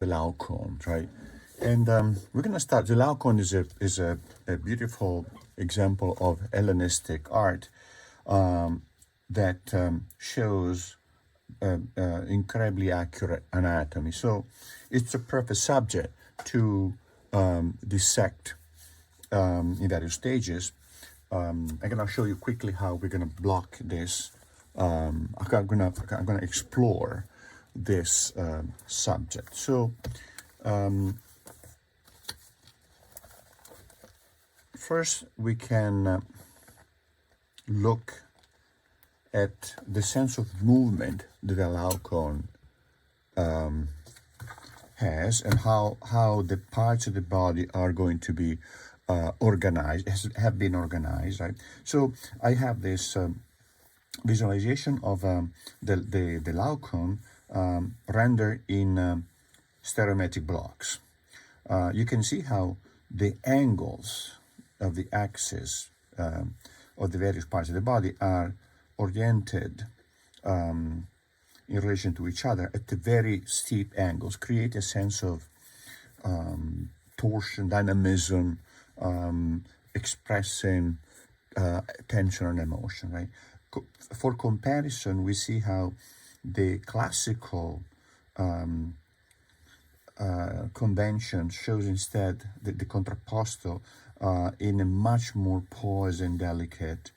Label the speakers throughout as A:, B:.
A: the Laocoon, right? And we're going to start. The Laocoon is a beautiful example of Hellenistic art that shows incredibly accurate anatomy. So it's a perfect subject to dissect in various stages. I'm gonna show you quickly how we're gonna block this. I'm gonna explore this subject. So first we can look at the sense of movement that the Laocoon has, and how the parts of the body are going to be organized, have been organized, right? So I have this visualization of the Laocoon rendered in stereometric blocks. You can see how the angles of the axis of the various parts of the body are oriented in relation to each other at the very steep angles, create a sense of torsion, dynamism, expressing tension and emotion, right? For comparison, we see how the classical convention shows instead the contrapposto in a much more poised and delicate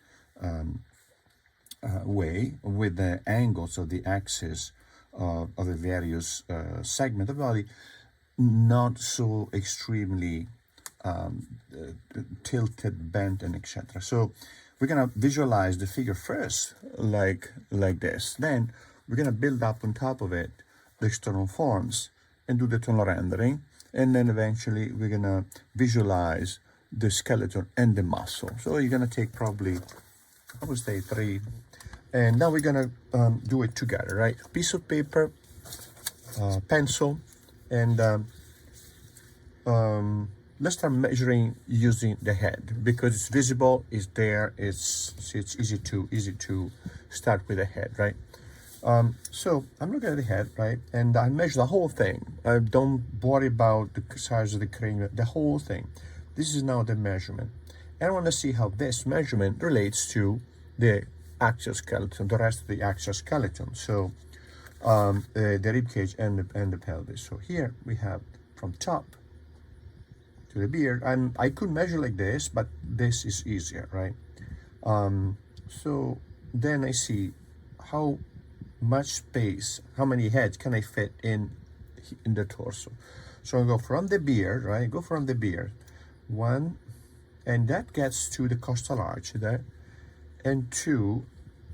A: way, with the angles of the axis of the various segments of the body not so extremely tilted, bent, and etc. So we're gonna visualize the figure first like this. Then we're gonna build up on top of it the external forms and do the tonal rendering, and then eventually we're gonna visualize the skeleton and the muscle. So you're gonna take probably, I would say, 3, and now we're gonna do it together, right? Piece of paper, pencil, and let's start measuring using the head because it's visible, it's there, it's easy to start with the head, right? So I'm looking at the head, right, and I measure the whole thing. I don't worry about the size of the cranium, the whole thing. This is now the measurement, and I want to see how this measurement relates to the axial skeleton, the rest of the axial skeleton. So the rib cage and the pelvis. So here we have from top to the beard. I could measure like this, but this is easier, right? So then I see how much space, how many heads can I fit in the torso. So I go from the beard, right? Go from the beard, 1, and that gets to the costal arch there, and 2,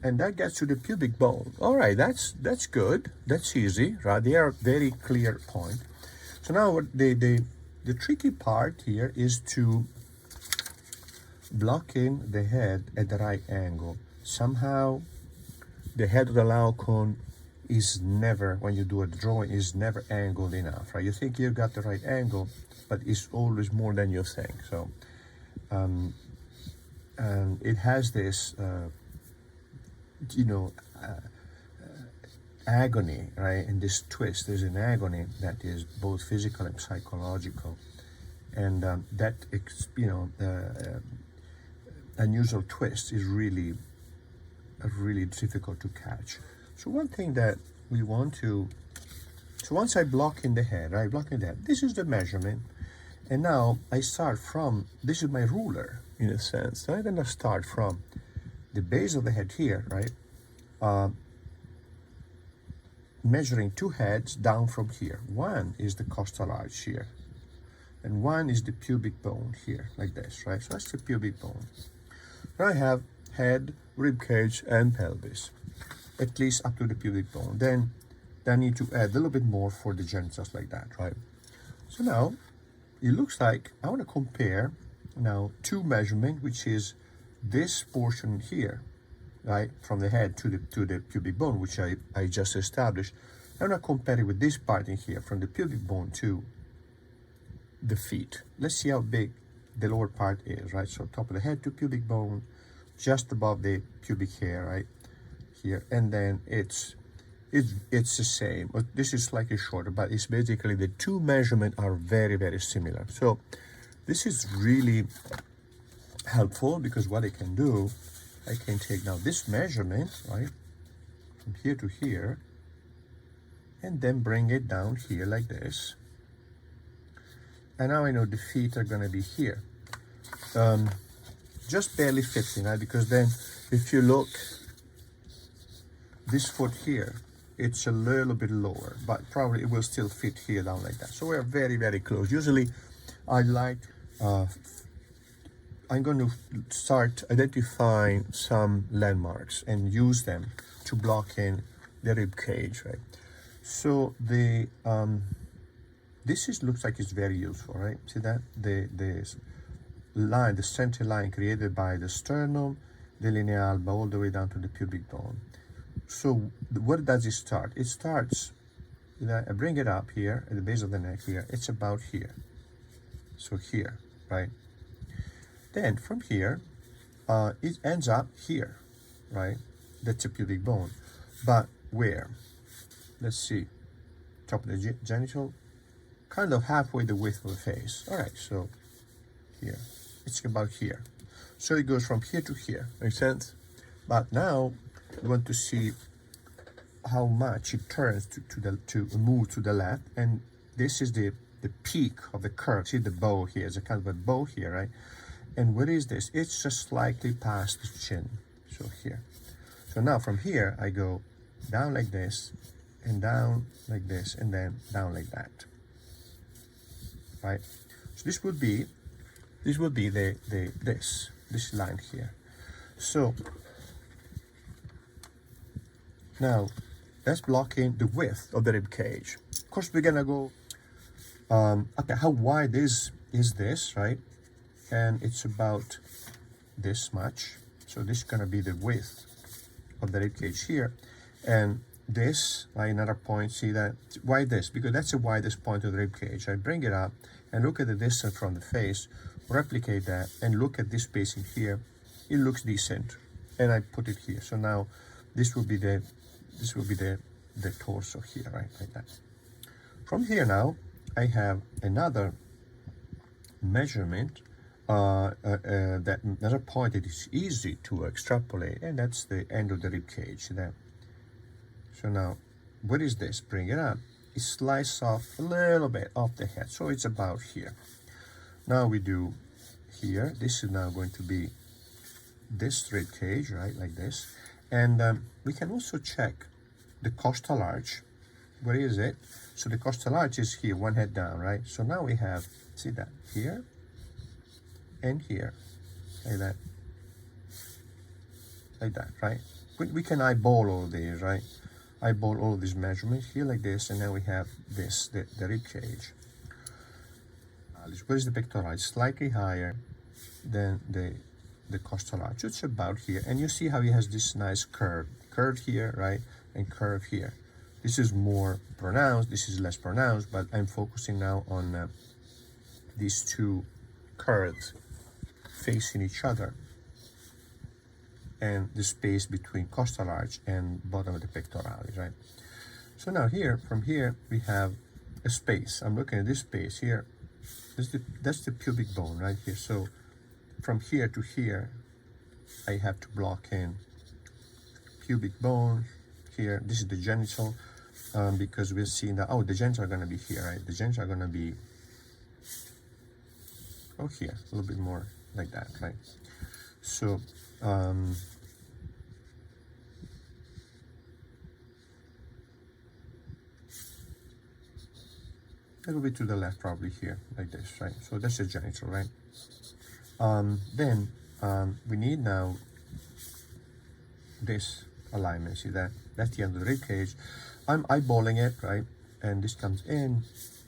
A: and that gets to the pubic bone. All right, that's good. That's easy, right? They are very clear point. So now the tricky part here is to block in the head at the right angle. Somehow the head of the Laocoon is never, when you do a drawing, is never angled enough, right? You think you've got the right angle, but it's always more than you think. So and it has this agony, right? And this twist, there's an agony that is both physical and psychological, and that unusual twist is really difficult to catch. So one thing that we want to, so once I block in the head, right, this is the measurement, and now I start from, this is my ruler in a sense. So I'm gonna start from the base of the head here, right, measuring 2 heads down from here. 1 is the costal arch here, and 1 is the pubic bone here, like this, right? So that's the pubic bone. Now I have head, rib cage, and pelvis, at least up to the pubic bone. Then I need to add a little bit more for the genitals, like that, right? So now it looks like I want to compare now 2 measurement, which is this portion here, right, from the head to the pubic bone, which I just established. I want to compare it with this part in here, from the pubic bone to the feet. Let's see how big the lower part is, right? So top of the head to pubic bone, just above the pubic hair, right here, and then it's it's the same. This is slightly shorter, but it's basically the two measurements are very, very similar. So this is really helpful because what I can do, I can take now this measurement, right, from here to here, and then bring it down here like this. And now I know the feet are going to be here. Just barely fitting, right? Because then if you look, this foot here, it's a little bit lower, but probably it will still fit here down like that. So we're very, very close. Usually I like, I'm going to start identifying some landmarks and use them to block in the rib cage, right? So the looks like it's very useful, right? See that the line, the center line created by the sternum, the linea alba, all the way down to the pubic bone. So where does it start? It starts, I bring it up here at the base of the neck here. It's about here. So here, right? Then from here, it ends up here, right? That's a pubic bone. But where? Let's see. Top of the genital, kind of halfway the width of the face. All right, so here. It's about here. So it goes from here to here. Makes sense? But now we want to see how much it turns to move to the left, and this is the peak of the curve. See the bow here, it's a kind of a bow here, right? And what is this? It's just slightly past the chin. So here. So now from here I go down like this, and down like this, and then down like that. Right? So this would be this line here. So now that's blocking the width of the rib cage. Of course, we're gonna go. Okay, how wide is this, right? And it's about this much. So this is gonna be the width of the rib cage here, and this, right, another point. See that? Why this? Because that's the widest point of the rib cage. I bring it up and look at the distance from the face, replicate that, and look at this spacing here. It looks decent, and I put it here. So now this will be the torso here, right, like that. From here now, I have another measurement, that another point that is easy to extrapolate, and that's the end of the rib cage there. So now, what is this? Bring it up. It slices off a little bit off the head, so it's about here. Now we do here. This is now going to be this rib cage, right, like this. And we can also check the costal arch. Where is it? So the costal arch is here, one head down, right? So now we have, see that, here and here, like that, right? We can eyeball all these, right? Eyeball all these measurements here like this, and now we have this, the rib cage. Where is the pectoralis? Slightly higher than the costal arch. It's about here, and you see how he has this nice curve here, right, and curve here. This is more pronounced, this is less pronounced, but I'm focusing now on these two curves facing each other, and the space between costal arch and bottom of the pectoralis, right? So now here, from here, we have a space. I'm looking at this space here. That's the pubic bone right here. So from here to here, I have to block in pubic bone here. This is the genital, because we're seeing that, oh, the genitals are going to be here, right? The genitals are going to be, oh, here, a little bit more like that, right? So, it will be to the left, probably here, like this, right? So that's the genital, right? Then we need now this alignment. See that? That's the end of the rib cage. I'm eyeballing it, right? And this comes in.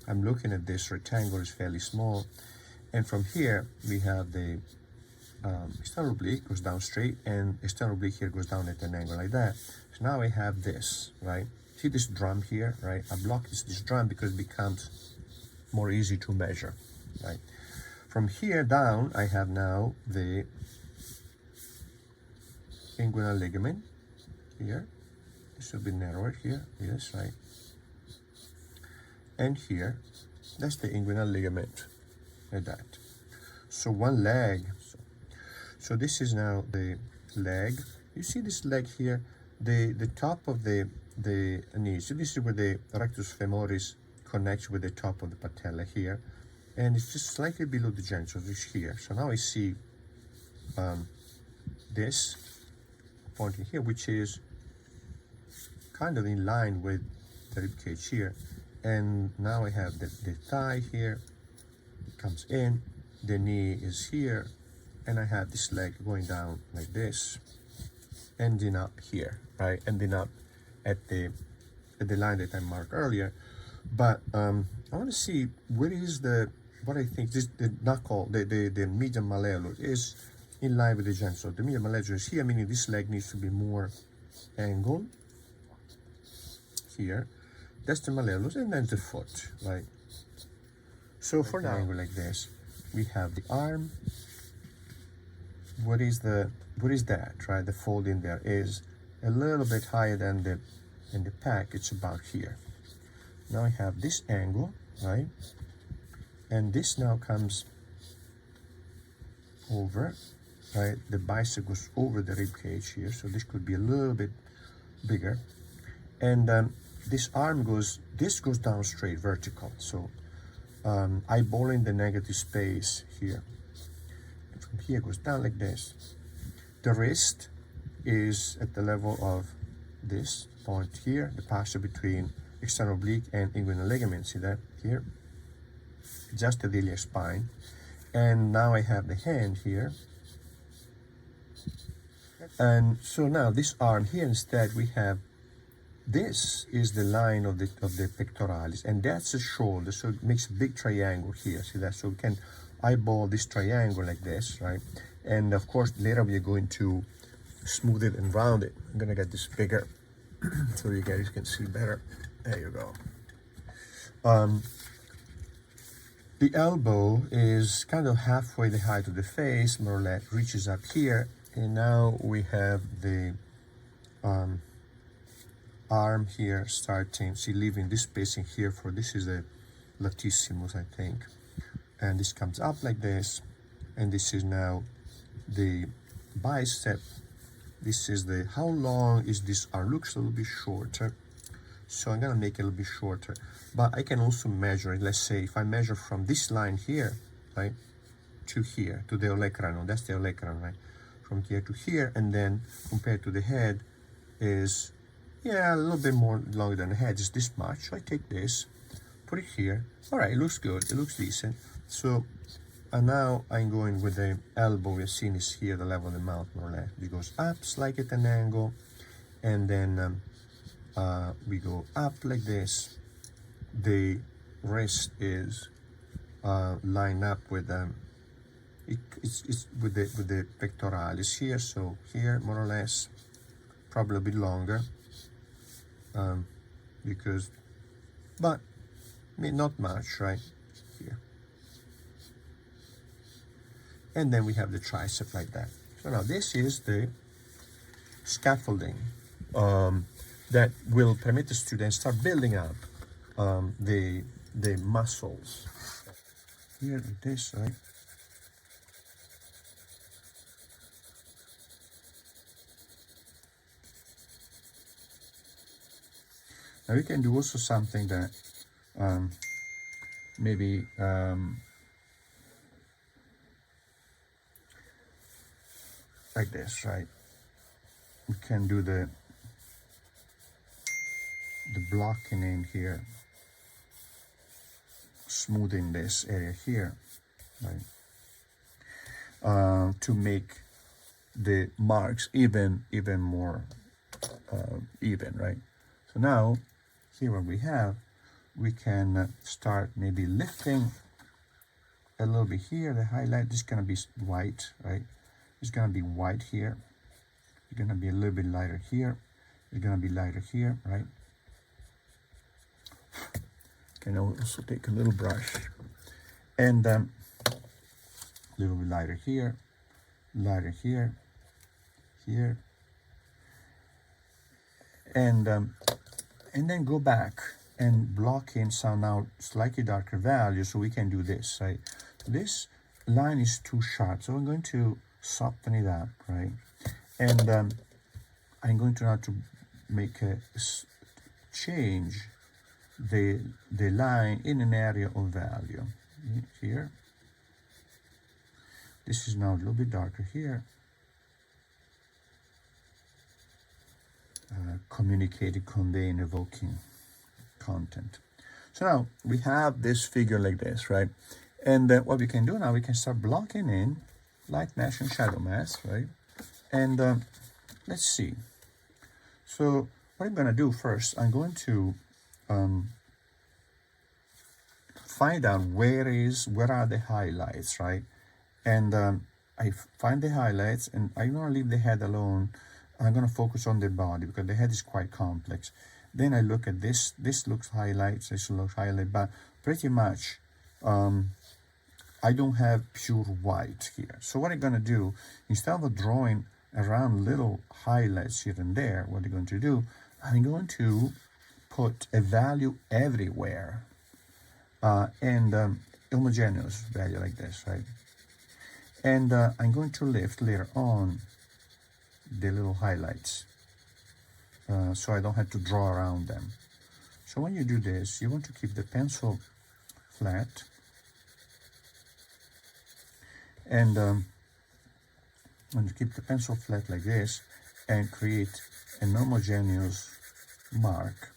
A: I'm looking at this rectangle, is fairly small. And from here, we have the external oblique goes down straight, and external oblique here goes down at an angle like that. So now I have this, right? See this drum here, right? I block this drum because it becomes more easy to measure, right? From here down, I have now the inguinal ligament here, This will be narrower here, yes, right? And here, that's the inguinal ligament, like that. So one leg, so this is now the leg. You see this leg here, the top of the knee. So this is where the rectus femoris connects with the top of the patella here, and it's just slightly below the genitals, which is here. So now I see this pointing here, which is kind of in line with the rib cage here. And now I have the thigh here, it comes in, the knee is here, and I have this leg going down like this, ending up here, right? Ending up at the line that I marked earlier. But I want to see where is what I think this the knuckle, the median malleolus is in line with the genital. The median malleolus is here, meaning this leg needs to be more angled here. That's the malleolus, and then the foot, right? So for now, angle like this, we have the arm. What is that, right? The fold in there is a little bit higher than the pec. It's about here. Now I have this angle, right? And this now comes over, right? The bicep goes over the rib cage here, so this could be a little bit bigger. And this arm goes down straight, vertical. So eyeballing the negative space here. And from here goes down like this. The wrist is at the level of this point here, the passage between external oblique and inguinal ligament. See that here? Just the iliac spine. And now I have the hand here. And so now this arm here, instead we have, this is the line of the pectoralis, and that's the shoulder, so it makes a big triangle here. See that? So we can eyeball this triangle like this, right? And of course later we are going to smooth it and round it. I'm gonna get this bigger so you guys can see better. There you go. The elbow is kind of halfway the height of the face, more or less, reaches up here, and now we have the arm here starting, see, leaving this spacing here for, this is the latissimus, I think, and this comes up like this, and this is now the bicep. This is the, how long is this arm? Looks a little bit shorter, so I'm gonna make it a little bit shorter, but I can also measure it. Let's say if I measure from this line here, right, to here, to the olecranon, that's the olecranon, right, from here to here, and then compared to the head is, yeah, a little bit more longer than the head, is this much. So I take this, put it here. All right, it looks good, it looks decent. So and now I'm going with the elbow. We've seen is here, the level of the mouth, more or less. It goes up slightly at an angle, and then we go up like this. The wrist is lined up with it's with the pectoralis here. So here, more or less, probably a bit longer. Because, but I mean, not much, right here. And then we have the tricep like that. So now this is the scaffolding that will permit the students start building up the muscles. Here like this, right? Now we can do also something that maybe like this, right? We can do the blocking in here, smoothing this area here, right? To make the marks even more even, right? So now here what we have, we can start maybe lifting a little bit here. The highlight, this is gonna be white, right? It's gonna be white here. It's gonna be a little bit lighter here. It's gonna be lighter here, right? Can also take a little brush and a little bit lighter here, here, and then go back and block in some now slightly darker values, so we can do this, right? This line is too sharp, so I'm going to soften it up, right? And I'm going to now to make a change the line in an area of value here. This is now a little bit darker here. Communicating, conveying, evoking content. So now we have this figure like this, right? And what we can do now, we can start blocking in light mesh and shadow mesh, right? And let's see. So what I'm going to do first, I'm going to find out where are the highlights, right? And I find the highlights, and I'm going to leave the head alone. I'm going to focus on the body because the head is quite complex. Then I look at this. This looks highlights. This looks highlight, but pretty much I don't have pure white here. So what I'm going to do, instead of drawing around little highlights here and there, what I'm going to do, I'm going to put a value everywhere, and homogeneous value like this, right? And I'm going to lift later on the little highlights, so I don't have to draw around them. So when you do this, you want to keep the pencil flat, and when you keep the pencil flat like this and create an homogeneous mark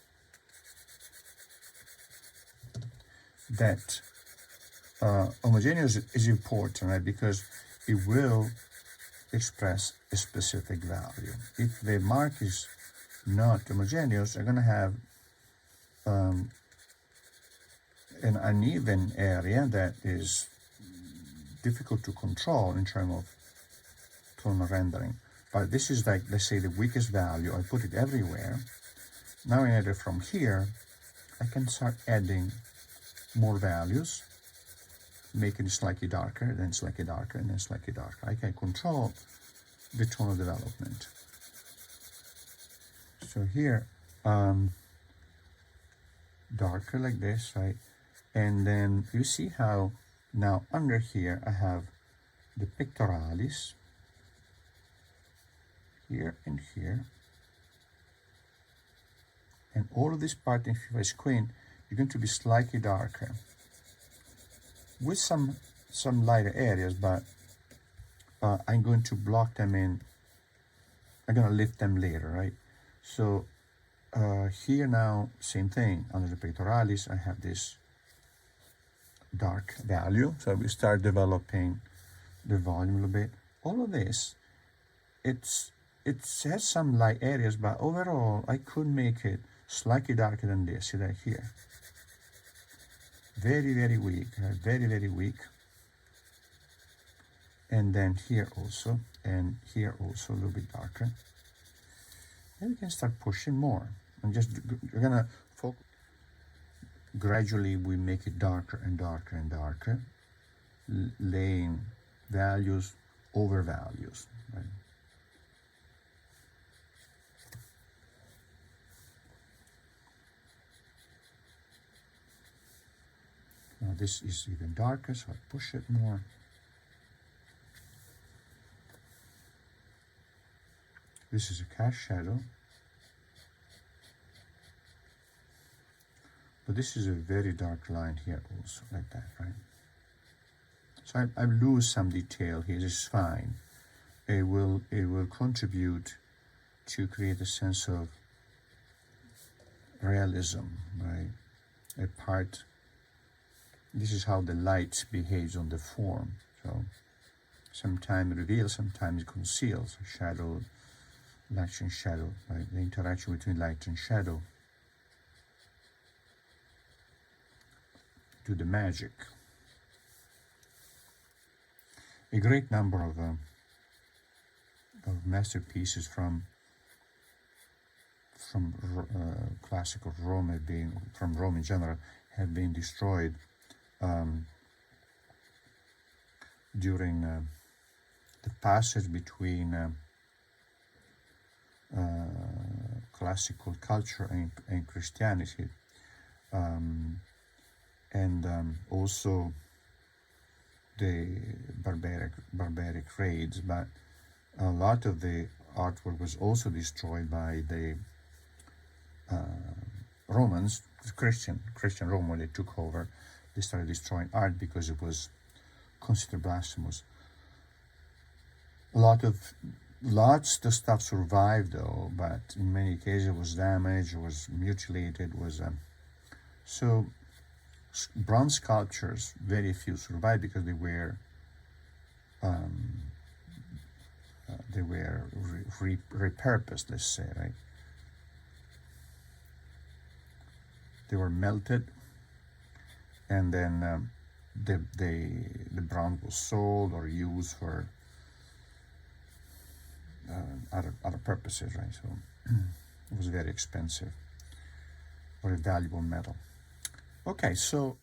A: that homogeneous is important, right? Because it will express a specific value. If the mark is not homogeneous, I'm going to have an uneven area that is difficult to control in terms of tonal rendering. But this is like, let's say, the weakest value. I put it everywhere. Now I add it from here. I can start adding more values, making it slightly darker, then slightly darker, and then slightly darker. I can control the tonal development. So here, darker like this, right? And then you see how now under here I have the pectoralis here and here, and all of this part, if I squint, you're going to be slightly darker with some lighter areas, but I'm going to block them in. I'm going to lift them later, right? So here now, same thing. Under the pectoralis, I have this dark value. So we start developing the volume a little bit. All of this, it has some light areas, but overall, I could make it slightly darker than this. See that here? Very, very weak. Very, very weak. And then here also, and here also a little bit darker. And we can start pushing more. And just, we're gonna focus. Gradually, we make it darker and darker and darker, laying values over values, right? Now this is even darker, so I push it more. This is a cast shadow. But this is a very dark line here also, like that, right? So I lose some detail here, it's fine. It will contribute to create a sense of realism, right? A part, this is how the light behaves on the form. So sometimes it reveals, sometimes it conceals. Shadow, light and shadow, right? The interaction between light and shadow. Do the magic. A great number of masterpieces from classical Rome, from Rome in general, have been destroyed during the passage between classical culture and Christianity, and also the barbaric raids. But a lot of the artwork was also destroyed by the Romans, Christian Rome. When they took over, they started destroying art because it was considered blasphemous. Lots of stuff survived though, but in many cases it was damaged, was mutilated, was so bronze sculptures, very few survived because they were repurposed, let's say, right? They were melted, and then the bronze was sold or used for other purposes, right? So it was very expensive or a valuable metal. Okay, so